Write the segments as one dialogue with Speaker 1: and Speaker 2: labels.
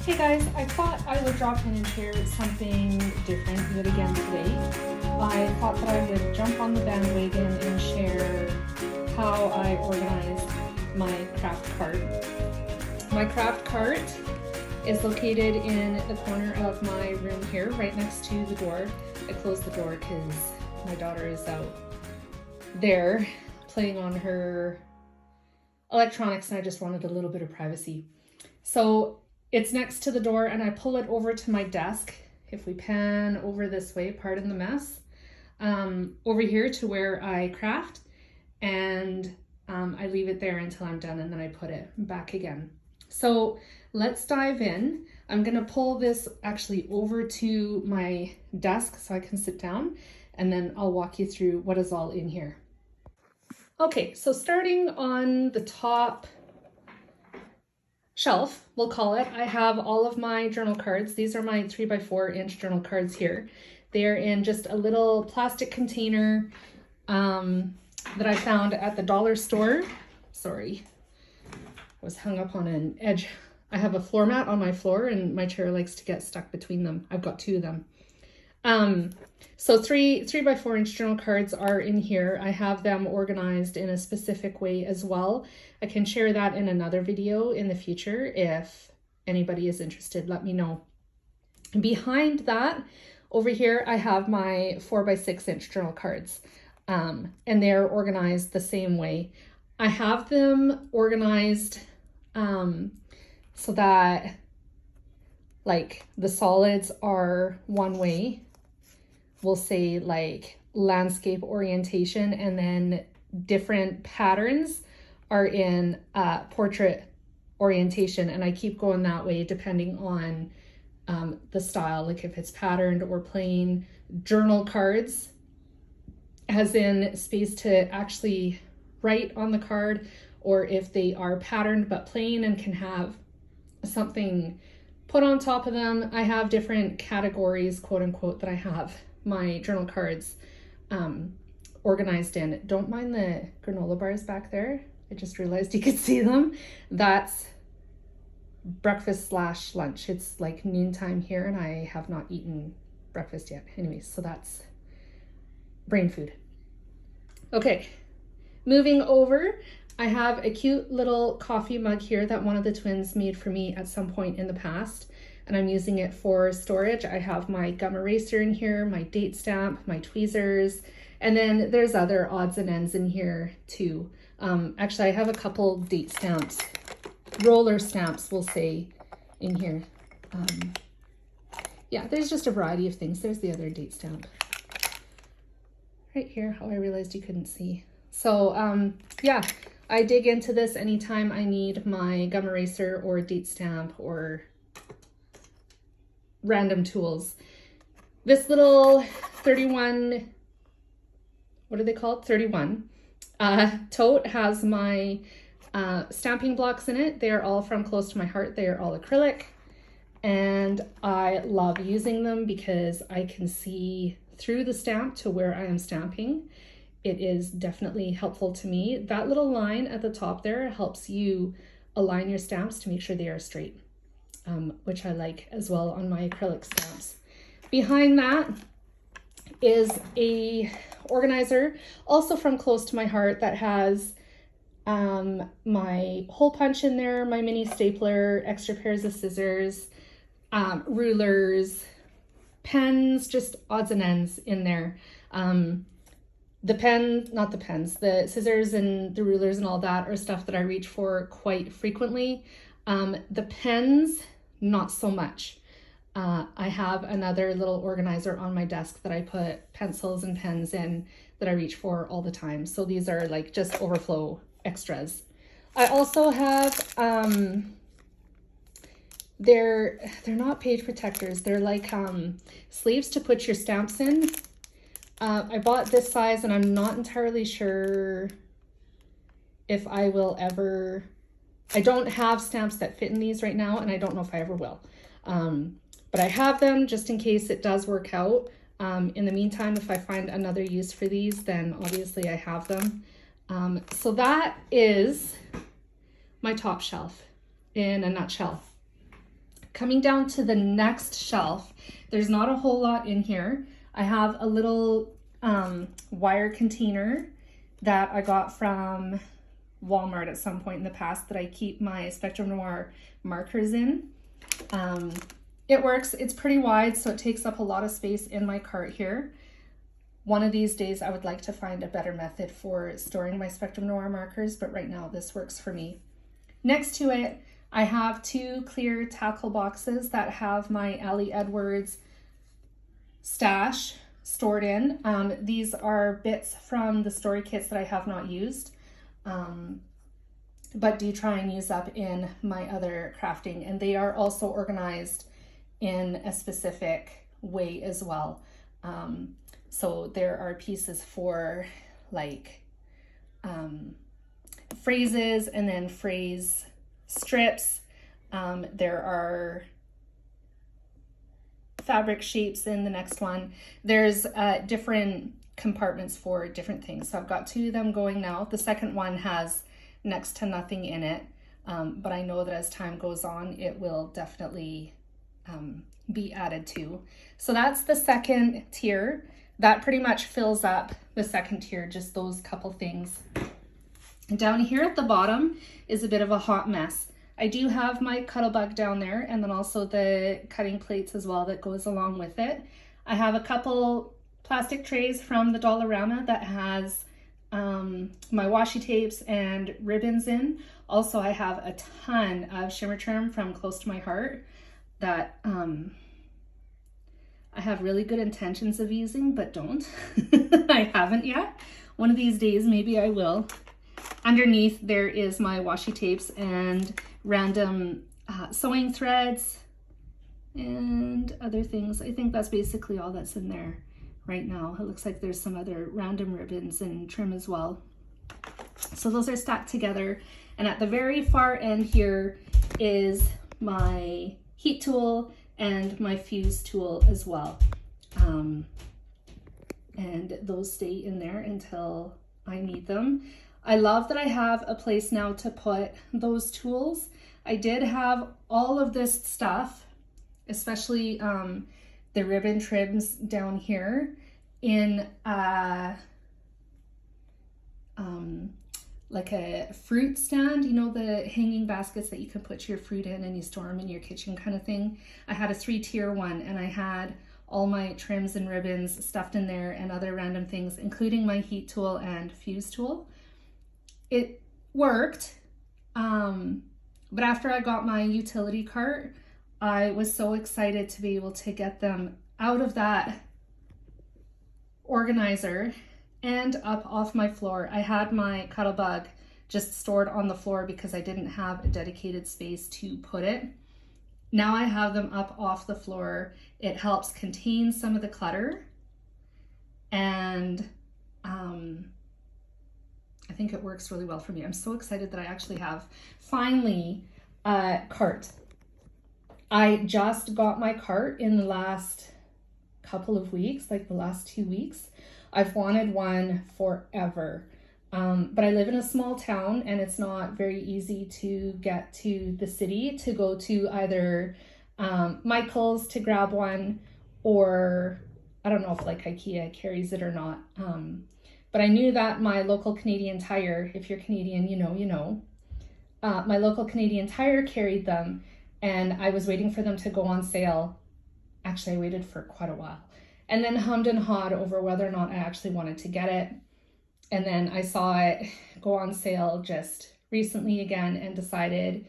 Speaker 1: Hey guys, I thought I would drop in and share something different yet again today. I thought that I would jump on the bandwagon and share how I organize my craft cart. My craft cart is located in the corner of my room here, right next to the door. I closed the door because my daughter is out there playing on her electronics and I just wanted a little bit of privacy. So it's next to the door and I pull it over to my desk. If we pan over this way, pardon the mess, over here to where I craft, and I leave it there until I'm done and then I put it back again. So let's dive in. I'm gonna pull this actually over to my desk so I can sit down, and then I'll walk you through what is all in here. Okay, so starting on the top shelf, we'll call it, I have all of my journal cards. These are my 3x4 inch journal cards here. They're in just a little plastic container that I found at the dollar store. Sorry, I was hung up on an edge. I have a floor mat on my floor and my chair likes to get stuck between them. I've got two of them. So 3x4 inch journal cards are in here. I have them organized in a specific way as well. I can share that in another video in the future. If anybody is interested, let me know. Behind that, over here, I have my 4x6 inch journal cards, and they're organized the same way. I have them organized so that like the solids are one way. We'll say like landscape orientation, and then different patterns are in portrait orientation, and I keep going that way depending on the style, like if it's patterned or plain. Journal cards as in space to actually write on the card, or if they are patterned but plain and can have something put on top of them. I have different categories, quote unquote, that I have my journal cards organized in. Don't mind the granola bars back there. I just realized you could see them. That's breakfast / lunch. It's like noontime here and I have not eaten breakfast yet. Anyways, so that's brain food. Okay, moving over, I have a cute little coffee mug here that one of the twins made for me at some point in the past, and I'm using it for storage. I have my gum eraser in here, my date stamp, my tweezers, and then there's other odds and ends in here too. Actually, I have a couple date stamps, roller stamps, we'll say, in here. Yeah, there's just a variety of things. There's the other date stamp right here. Oh, I realized you couldn't see. So yeah, I dig into this anytime I need my gum eraser or date stamp or random tools. This little 31, what are they called? 31 tote has my stamping blocks in it. They are all from Close to My Heart. They are all acrylic, and I love using them because I can see through the stamp to where I am stamping. It is definitely helpful to me. That little line at the top there helps you align your stamps to make sure they are straight, which I like as well on my acrylic stamps. Behind that is a organizer, also from Close to My Heart, that has my hole punch in there, my mini stapler, extra pairs of scissors, rulers, pens, just odds and ends in there. The scissors and the rulers and all that are stuff that I reach for quite frequently. The pens, not so much. I have another little organizer on my desk that I put pencils and pens in that I reach for all the time. So these are like just overflow extras. I also have, they're not page protectors. They're like sleeves to put your stamps in. I bought this size and I'm not entirely sure if I will ever, I don't have stamps that fit in these right now, and I don't know if I ever will. But I have them just in case it does work out. In the meantime, if I find another use for these, then obviously I have them. So that is my top shelf in a nutshell. coming down to the next shelf, there's not a whole lot in here. I have a little wire container that I got from Walmart at some point in the past that I keep my Spectrum Noir markers in. It works, it's pretty wide, so it takes up a lot of space in my cart here. One of these days I would like to find a better method for storing my Spectrum Noir markers, but right now this works for me. Next to it, I have 2 clear tackle boxes that have my Allie Edwards stash stored in. These are bits from the story kits that I have not used, but do try and use up in my other crafting, and they are also organized in a specific way as well. So there are pieces for like phrases and then phrase strips. There are fabric shapes in the next one. There's different compartments for different things. So I've got 2 of them going now. The second one has next to nothing in it, but I know that as time goes on, it will definitely be added to. So that's the second tier. That pretty much fills up the second tier, just those couple things. And down here at the bottom is a bit of a hot mess. I do have my Cuttlebug down there, and then also the cutting plates as well that goes along with it. I have a couple plastic trays from the Dollarama that has my washi tapes and ribbons in. Also, I have a ton of shimmer trim from Close to My Heart that I have really good intentions of using, but don't. I haven't yet. One of these days, maybe I will. Underneath there is my washi tapes and random sewing threads and other things. I think that's basically all that's in there right now. It looks like there's some other random ribbons and trim as well. So those are stacked together. And at the very far end here is my heat tool and my fuse tool as well. And those stay in there until I need them. I love that I have a place now to put those tools. I did have all of this stuff, especially the ribbon trims down here, in like a fruit stand, you know, the hanging baskets that you can put your fruit in and you store them in your kitchen kind of thing. I had a 3-tier one, and I had all my trims and ribbons stuffed in there and other random things, including my heat tool and fuse tool. It worked, but after I got my utility cart, I was so excited to be able to get them out of that organizer and up off my floor. I had my Cuttlebug just stored on the floor because I didn't have a dedicated space to put it. Now I have them up off the floor. It helps contain some of the clutter, and I think it works really well for me. I'm so excited that I actually have finally a cart. I just got my cart in the last couple of weeks, like the last 2 weeks. I've wanted one forever, but I live in a small town and it's not very easy to get to the city to go to either Michael's to grab one, or I don't know if like IKEA carries it or not. But I knew that my local Canadian Tire, if you're Canadian, you know, my local Canadian Tire carried them, and I was waiting for them to go on sale. Actually, I waited for quite a while, and then hummed and hawed over whether or not I actually wanted to get it. And then I saw it go on sale just recently again and decided,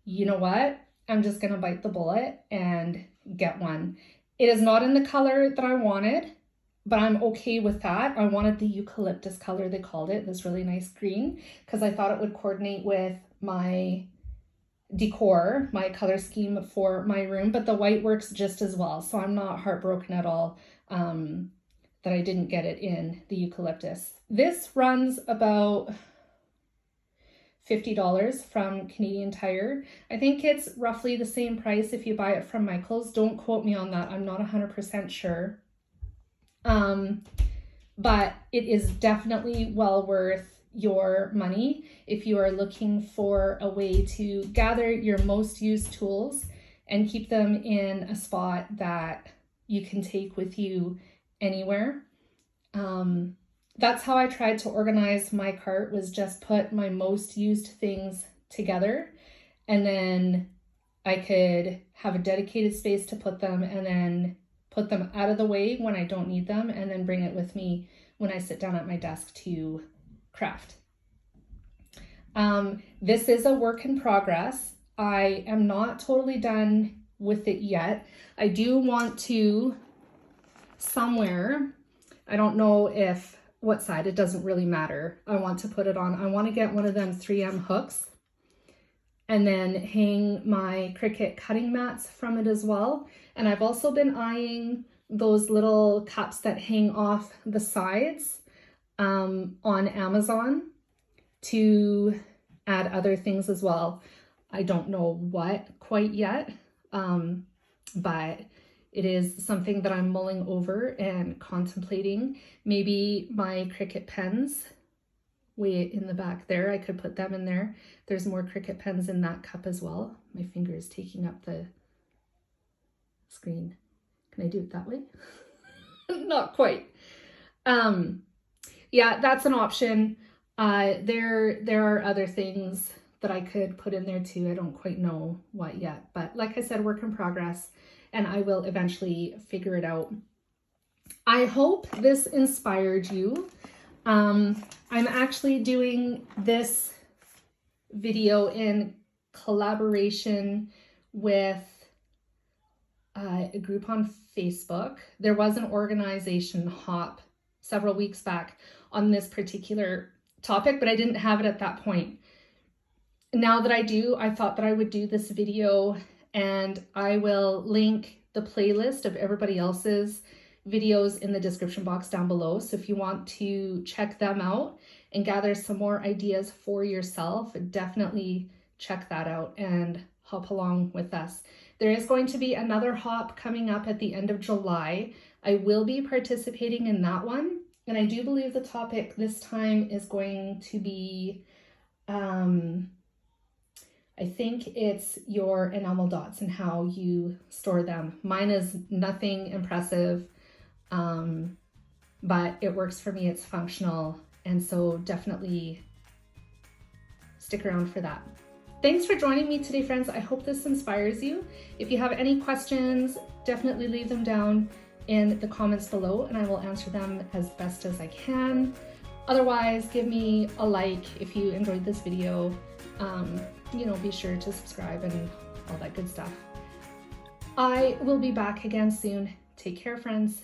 Speaker 1: you know what? I'm just gonna bite the bullet and get one. It is not in the color that I wanted, but I'm okay with that. I wanted the eucalyptus color, they called it, this really nice green, because I thought it would coordinate with my decor, my color scheme for my room, but the white works just as well. So I'm not heartbroken at all that I didn't get it in the eucalyptus. This runs about $50 from Canadian Tire. I think it's roughly the same price if you buy it from Michael's. Don't quote me on that. I'm not 100% sure. But it is definitely well worth your money if you are looking for a way to gather your most used tools and keep them in a spot that you can take with you anywhere. That's how I tried to organize my cart, was just put my most used things together, and then I could have a dedicated space to put them, and then put them out of the way when I don't need them, and then bring it with me when I sit down at my desk to craft. This is a work in progress. I am not totally done with it yet. I do want to somewhere, I don't know what side, it doesn't really matter. I want to put it on. I want to get one of them 3M hooks and then hang my Cricut cutting mats from it as well. And I've also been eyeing those little cups that hang off the sides on Amazon to add other things as well. I don't know what quite yet, but it is something that I'm mulling over and contemplating. Maybe my Cricut pens way in the back there, I could put them in there. There's more Cricut pens in that cup as well. My finger is taking up the screen. Can I do it that way? Not quite. Yeah, that's an option. There are other things that I could put in there too. I don't quite know what yet, but like I said, work in progress, and I will eventually figure it out. I hope this inspired you. I'm actually doing this video in collaboration with a group on Facebook. There was an organization hop several weeks back on this particular topic, but I didn't have it at that point. Now that I do, I thought that I would do this video, and I will link the playlist of everybody else's videos in the description box down below. So if you want to check them out and gather some more ideas for yourself, definitely check that out and hop along with us. There is going to be another hop coming up at the end of July. I will be participating in that one, and I do believe the topic this time is going to be I think it's your enamel dots and how you store them. Mine is nothing impressive, but it works for me. It's functional, and so definitely stick around for that. Thanks for joining me today, friends. I hope this inspires you. If you have any questions, definitely leave them down in the comments below, and I will answer them as best as I can. Otherwise, give me a like if you enjoyed this video. Be sure to subscribe and all that good stuff. I will be back again soon. Take care, friends.